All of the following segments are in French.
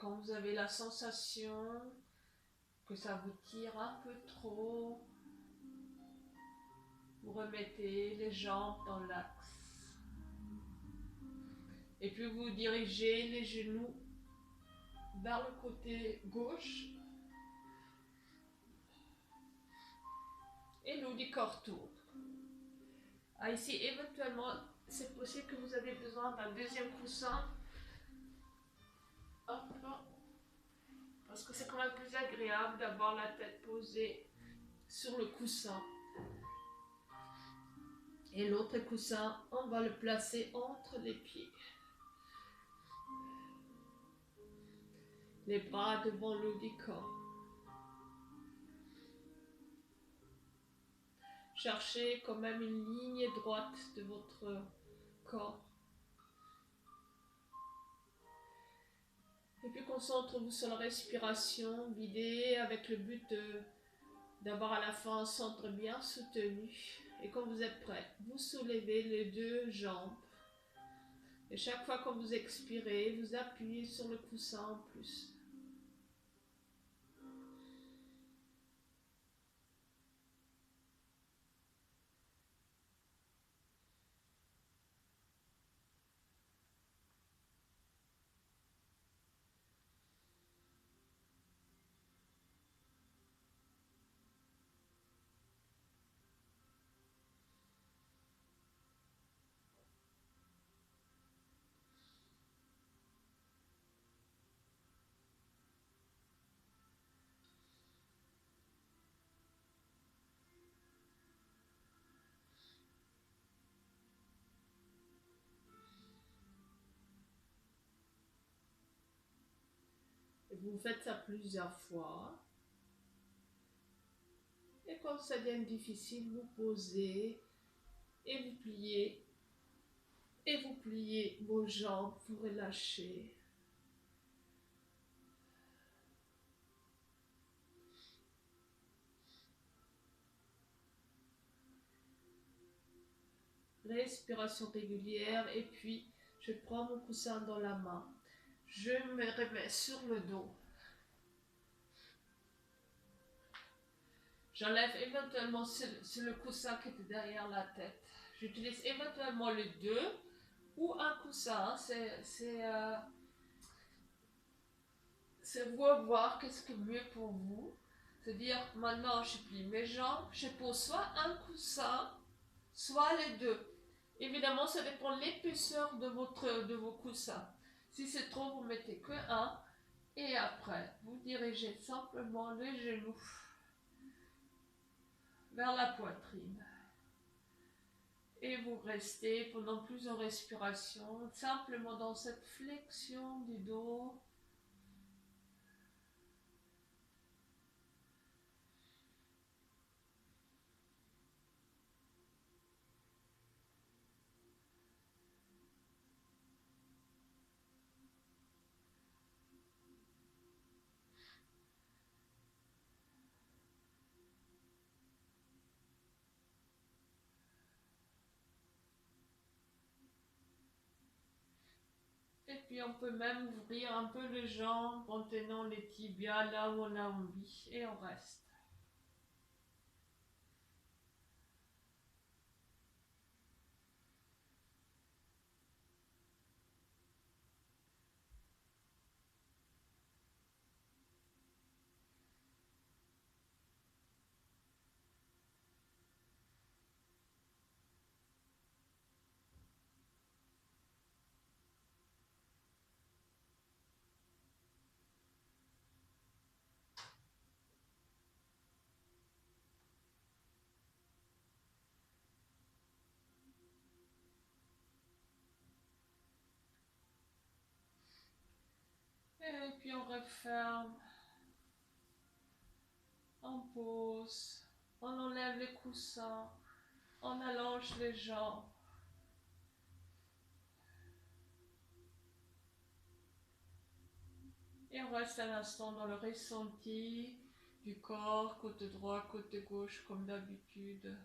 quand vous avez la sensation que ça vous tire un peu trop, vous remettez les jambes dans l'axe. Et puis vous dirigez les genoux vers le côté gauche. Et l'eau du corps tourne. Ah, ici, éventuellement, c'est possible que vous avez besoin d'un deuxième coussin. Hop là. Parce que c'est quand même plus agréable d'avoir la tête posée sur le coussin. Et l'autre coussin, on va le placer entre les pieds. Les bras devant l'eau du corps. Cherchez quand même une ligne droite de votre corps. Et puis concentrez-vous sur la respiration, guidée avec le but d'avoir à la fin un centre bien soutenu. Et quand vous êtes prêt, vous soulevez les deux jambes. Et chaque fois que vous expirez, vous appuyez sur le coussin en plus. Et vous faites ça plusieurs fois. Et quand ça devient difficile, vous posez et vous pliez. Et vous pliez vos jambes, vous relâchez. Respiration régulière et puis je prends mon coussin dans la main. Je me remets sur le dos. J'enlève éventuellement c'est le coussin qui était derrière la tête. J'utilise éventuellement les deux ou un coussin. C'est vous à voir qu'est-ce qui est mieux pour vous. C'est-à-dire maintenant je plie mes jambes, je pose soit un coussin, soit les deux. Évidemment, ça dépend de l'épaisseur de vos coussins. Si c'est trop, vous mettez que un. Et après, vous dirigez simplement les genoux vers la poitrine. Et vous restez pendant plusieurs respirations, simplement dans cette flexion du dos. Et puis on peut même ouvrir un peu les jambes en tenant les tibias là où on a envie. Et on reste. Et puis on referme. On pose. On enlève les coussins. On allonge les jambes. Et on reste un instant dans le ressenti du corps, côté droit, côté gauche, comme d'habitude.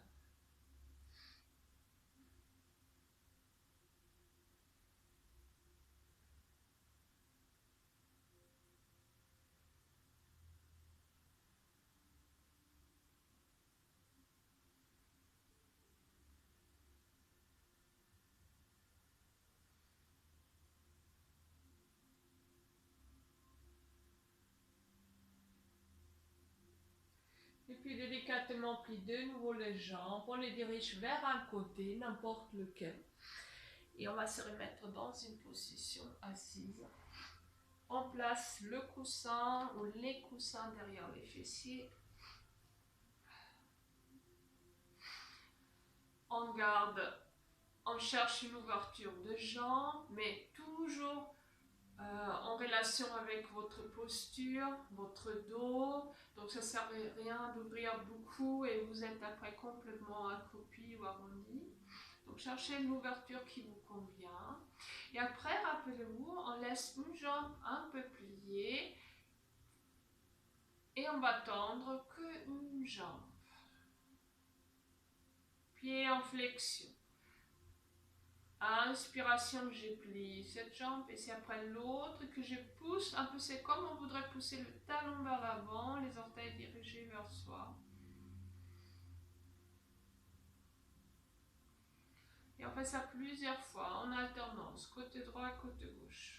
puis délicatement plie de nouveau les jambes, on les dirige vers un côté, n'importe lequel. Et on va se remettre dans une position assise. On place le coussin ou les coussins derrière les fessiers. On garde, on cherche une ouverture de jambes, mais toujours en relation avec votre posture, votre dos. Donc ça ne sert à rien d'ouvrir beaucoup et vous êtes après complètement accroupi ou arrondi. Donc cherchez une ouverture qui vous convient. Et après, rappelez-vous, on laisse une jambe un peu pliée et on va tendre qu'une jambe. Pied en flexion. Inspiration, je plie cette jambe et c'est après l'autre que je pousse un peu. C'est comme on voudrait pousser le talon vers l'avant, les orteils dirigés vers soi. Et on fait ça plusieurs fois en alternance, côté droit, côté gauche.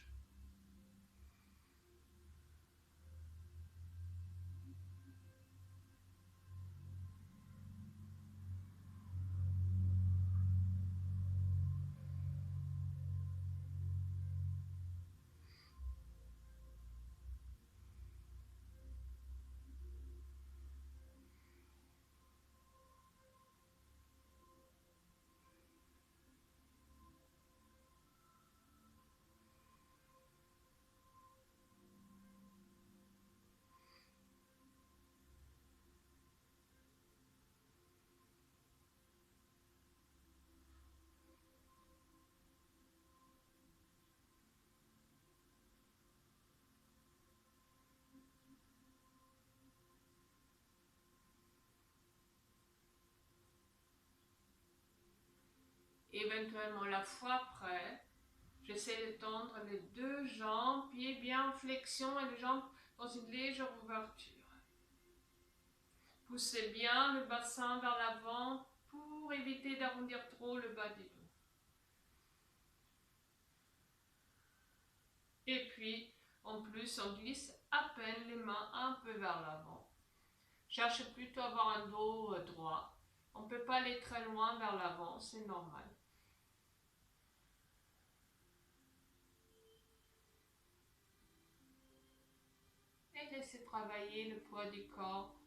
Éventuellement, la fois après, j'essaie de tendre les deux jambes, pieds bien en flexion et les jambes dans une légère ouverture. Poussez bien le bassin vers l'avant pour éviter d'arrondir trop le bas du dos. Et puis, en plus, on glisse à peine les mains un peu vers l'avant. Cherchez plutôt à avoir un dos droit. On ne peut pas aller très loin vers l'avant, c'est normal. Et laissez travailler le poids du corps.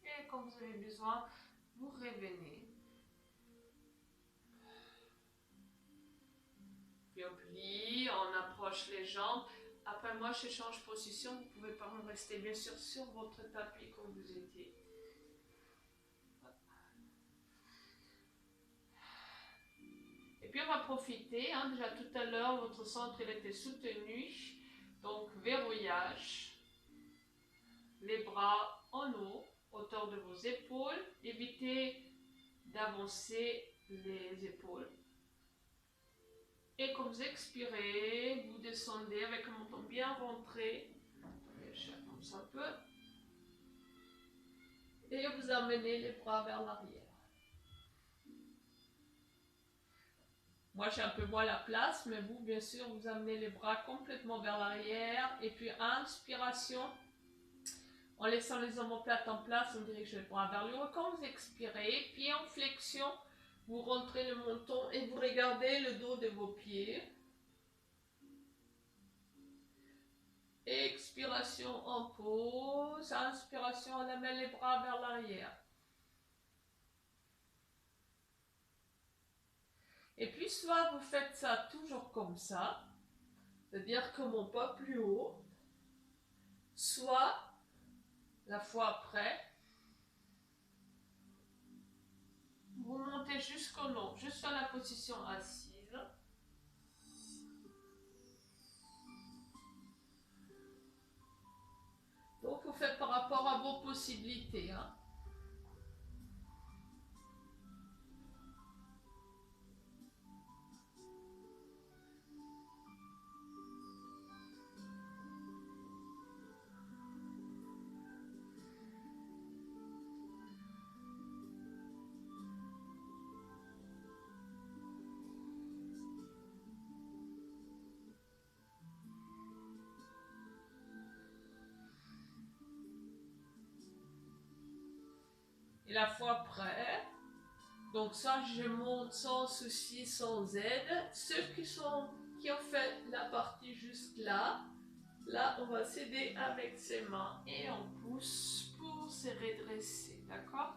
Et quand vous avez besoin, vous revenez. Puis on plie, on approche les jambes. Après moi, je change position. Vous pouvez pas rester bien sûr sur votre tapis comme vous étiez. Et puis on va profiter, hein, déjà tout à l'heure, votre centre il était soutenu. Donc verrouillage. Les bras en haut, hauteur de vos épaules. Évitez d'avancer les épaules. Et quand vous expirez, vous descendez avec un menton bien rentré. Comme ça un peu. Et vous amenez les bras vers l'arrière. Moi, j'ai un peu moins la place, mais vous, bien sûr, vous amenez les bras complètement vers l'arrière. Et puis, inspiration. En laissant les omoplates en place, on dirige les bras vers le haut. Quand vous expirez, pied en flexion, vous rentrez le menton et vous regardez le dos de vos pieds. Expiration en pause. Inspiration, on amène les bras vers l'arrière. Et puis, soit vous faites ça toujours comme ça, c'est-à-dire comme on pas plus haut, soit la fois après, vous vous montez jusqu'au long, jusqu'à la position assise. Donc vous faites par rapport à vos possibilités, hein. Et la fois près, donc ça je monte sans souci, sans aide. Ceux qui ont fait la partie juste là, on va s'aider avec ses mains et on pousse pour se redresser, d'accord?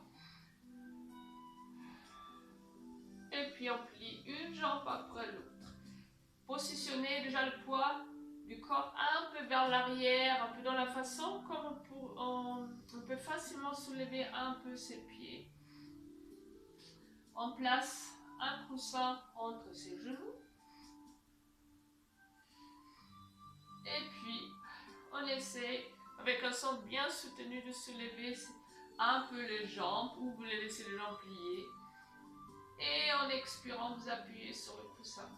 Et puis on plie une jambe après l'autre. Positionnez déjà le poids du corps un peu vers l'arrière, un peu dans la façon comme on peut facilement soulever un peu ses pieds. On place un coussin entre ses genoux. Et puis, on essaie, avec un centre bien soutenu, de soulever un peu les jambes, ou vous les laissez les jambes pliées. Et en expirant, vous appuyez sur le coussin.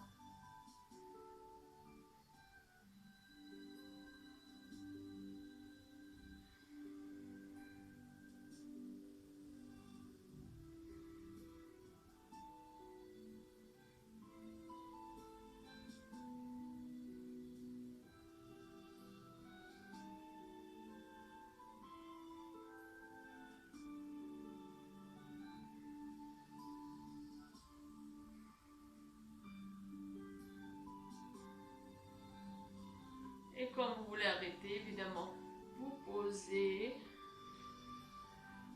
Et quand vous voulez arrêter, évidemment, vous posez,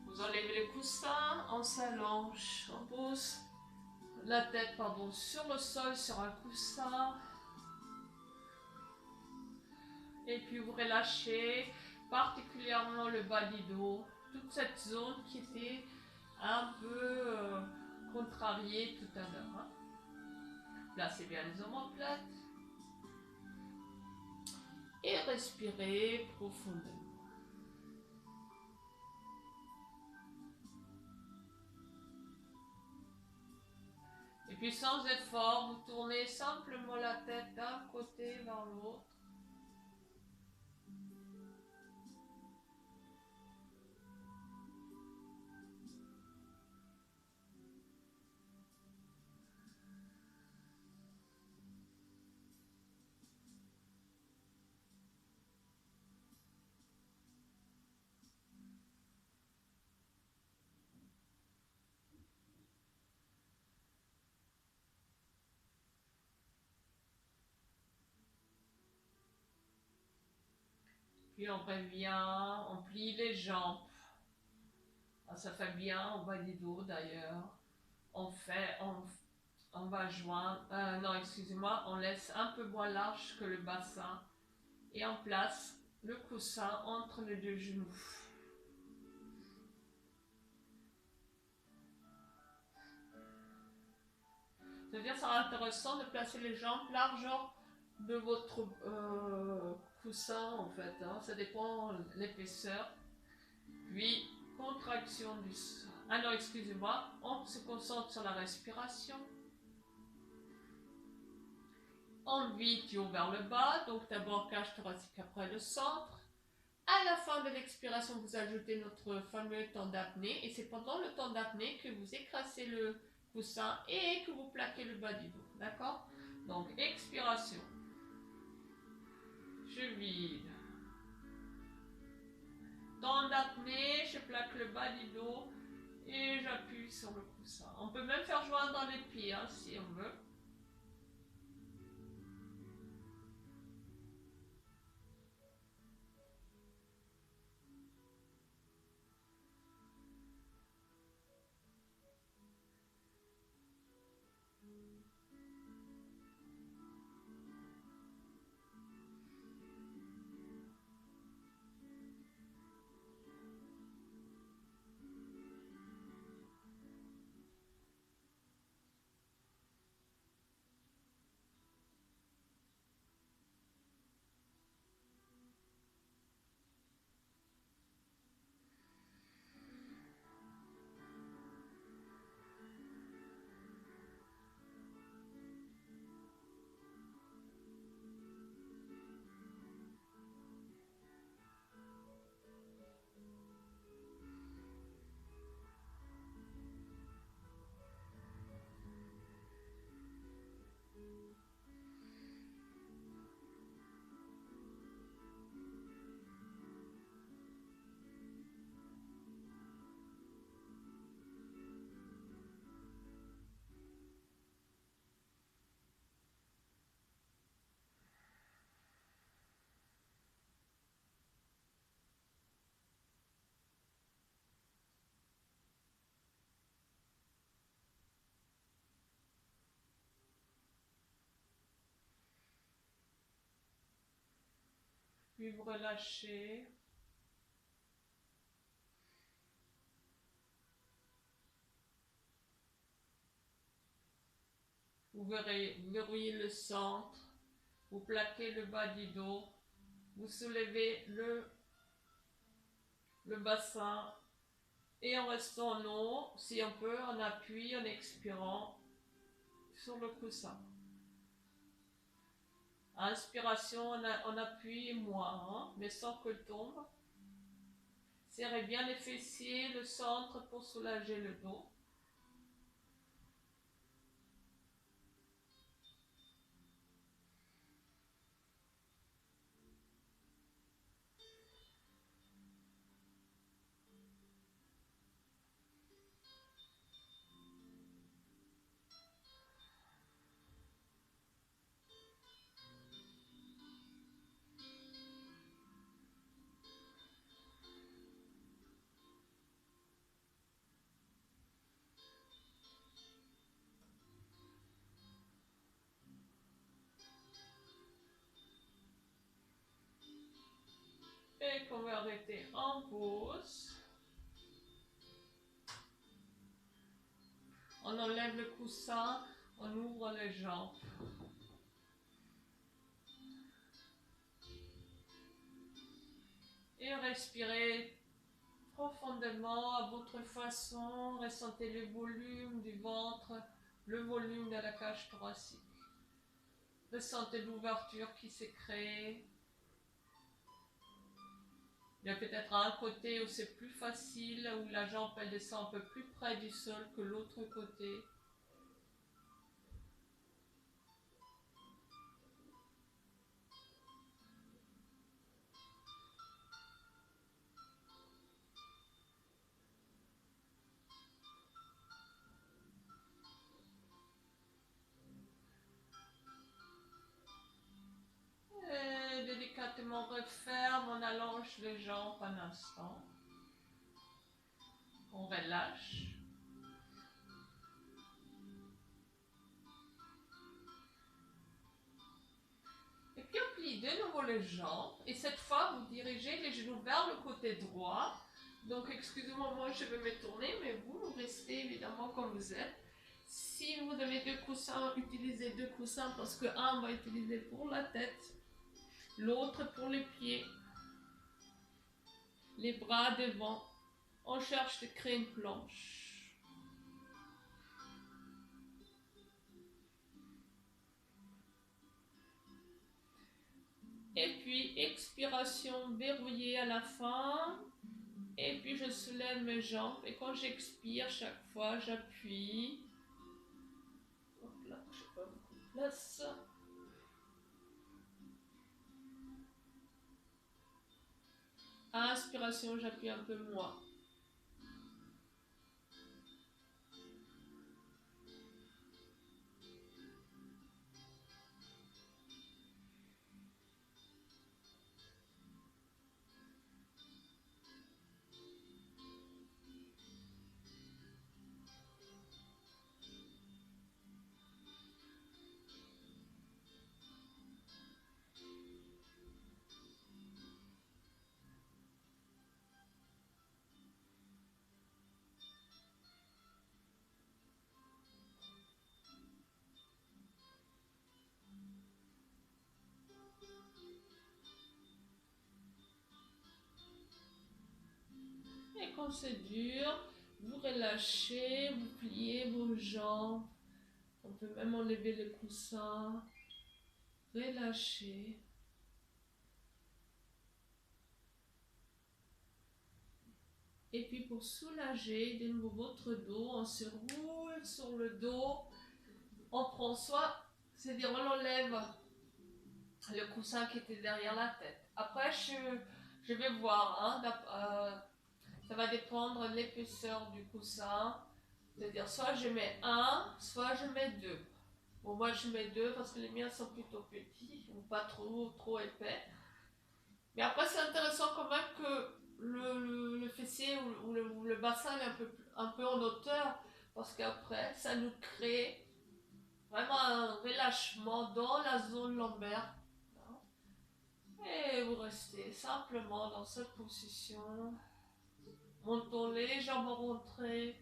vous enlevez le coussin, on s'allonge, on pose la tête sur le sol, sur un coussin. Et puis vous relâchez particulièrement le bas du dos, toute cette zone qui était un peu contrariée tout à l'heure, hein. Placez bien les omoplates. Et respirez profondément. Et puis sans effort, vous tournez simplement la tête d'un côté vers l'autre. Puis on revient, on plie les jambes. Ça fait bien au bas du dos d'ailleurs. On va joindre, non excusez-moi, on laisse un peu moins large que le bassin et on place le coussin entre les deux genoux. C'est-à-dire, ça sera intéressant de placer les jambes largeur de votre coussin en fait, hein. Ça dépend de l'épaisseur. Puis, contraction du sol. Ah non, excusez-moi, on se concentre sur la respiration. On vit du haut vers le bas, donc d'abord cage thoracique, après le centre. À la fin de l'expiration, vous ajoutez notre fameux temps d'apnée, et c'est pendant le temps d'apnée que vous écrasez le coussin et que vous plaquez le bas du dos, d'accord? Donc, expiration. Je vide. Temps d'apnée, je plaque le bas du dos et j'appuie sur le coussin. On peut même faire joindre dans les pieds, hein, si on veut. Puis vous relâchez. Vous verrouillez le centre. Vous plaquez le bas du dos. Vous soulevez le bassin. Et en restant en haut, si on peut, en appui, en expirant sur le coussin. Inspiration, on appuie moins, hein, mais sans que tombe. Serrez bien les fessiers, le centre pour soulager le dos. Et qu'on va arrêter en pause. On enlève le coussin, on ouvre les jambes. Et respirez profondément à votre façon. Ressentez le volume du ventre, le volume de la cage thoracique. Ressentez l'ouverture qui s'est créée. Il y a peut-être un côté où c'est plus facile, où la jambe elle descend un peu plus près du sol que l'autre côté. Et délicatement referme, on allonge les jambes un instant. On relâche. Et puis on plie de nouveau les jambes. Et cette fois, vous dirigez les genoux vers le côté droit. Donc excusez-moi, moi je vais me tourner, mais vous restez évidemment comme vous êtes. Si vous avez deux coussins, utilisez deux coussins parce que un va utiliser pour la tête, l'autre pour les pieds, les bras devant. On cherche de créer une planche. Et puis expiration verrouillée à la fin. Et puis je soulève mes jambes. Et quand j'expire, chaque fois j'appuie. Hop là, je n'ai pas beaucoup de place. Inspiration, j'appuie un peu moins. Et quand c'est dur, vous relâchez, vous pliez vos jambes. On peut même enlever le coussin. Relâchez. Et puis pour soulager de nouveau votre dos, on se roule sur le dos. On prend soit, c'est-à-dire on enlève le coussin qui était derrière la tête. Après, je vais voir, hein, ça va dépendre de l'épaisseur du coussin. C'est-à-dire soit je mets un, soit je mets deux. Bon, moi je mets deux parce que les miens sont plutôt petits ou pas trop épais. Mais après, c'est intéressant quand même que le fessier ou le bassin est un peu en hauteur parce qu'après, ça nous crée vraiment un relâchement dans la zone lombaire. Et et vous restez simplement dans cette position. Montons les jambes rentrées.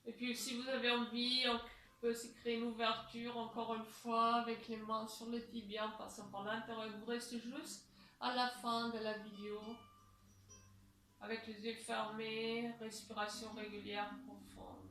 Et puis si vous avez envie, on peut aussi créer une ouverture encore une fois avec les mains sur le tibia en passant par l'intérieur. Vous restez juste à la fin de la vidéo avec les yeux fermés, respiration régulière profonde.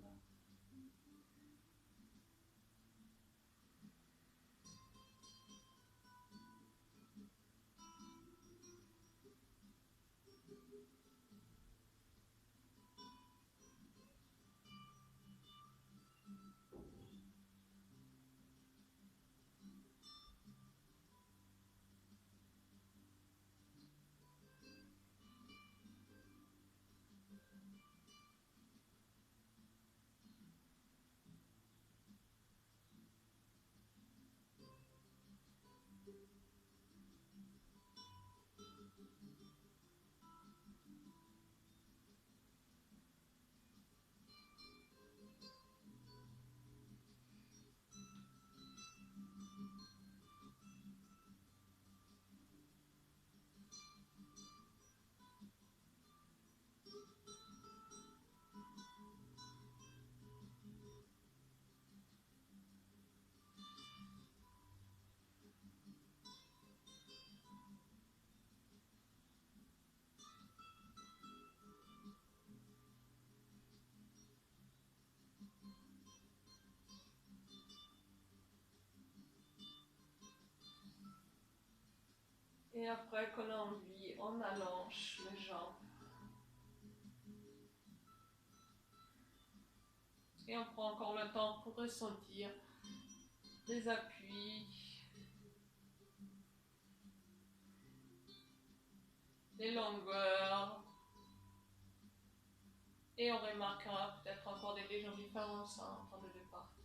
Et après qu'on a envie, on allonge les jambes. Et on prend encore le temps pour ressentir les appuis, les longueurs. Et on remarquera peut-être encore des légères différences entre les deux parties.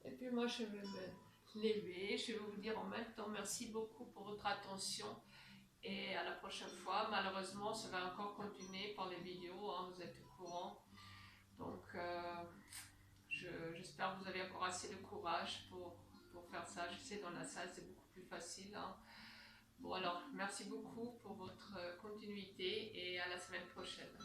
Et puis moi je vais me lever, je vais vous dire en même temps merci beaucoup pour votre attention et à la prochaine fois. Malheureusement ça va encore continuer par les vidéos, hein, vous êtes au courant. Donc j'espère que vous avez encore assez de courage pour faire ça. Je sais dans la salle c'est beaucoup plus facile. Hein. Bon alors merci beaucoup pour votre continuité et à la semaine prochaine.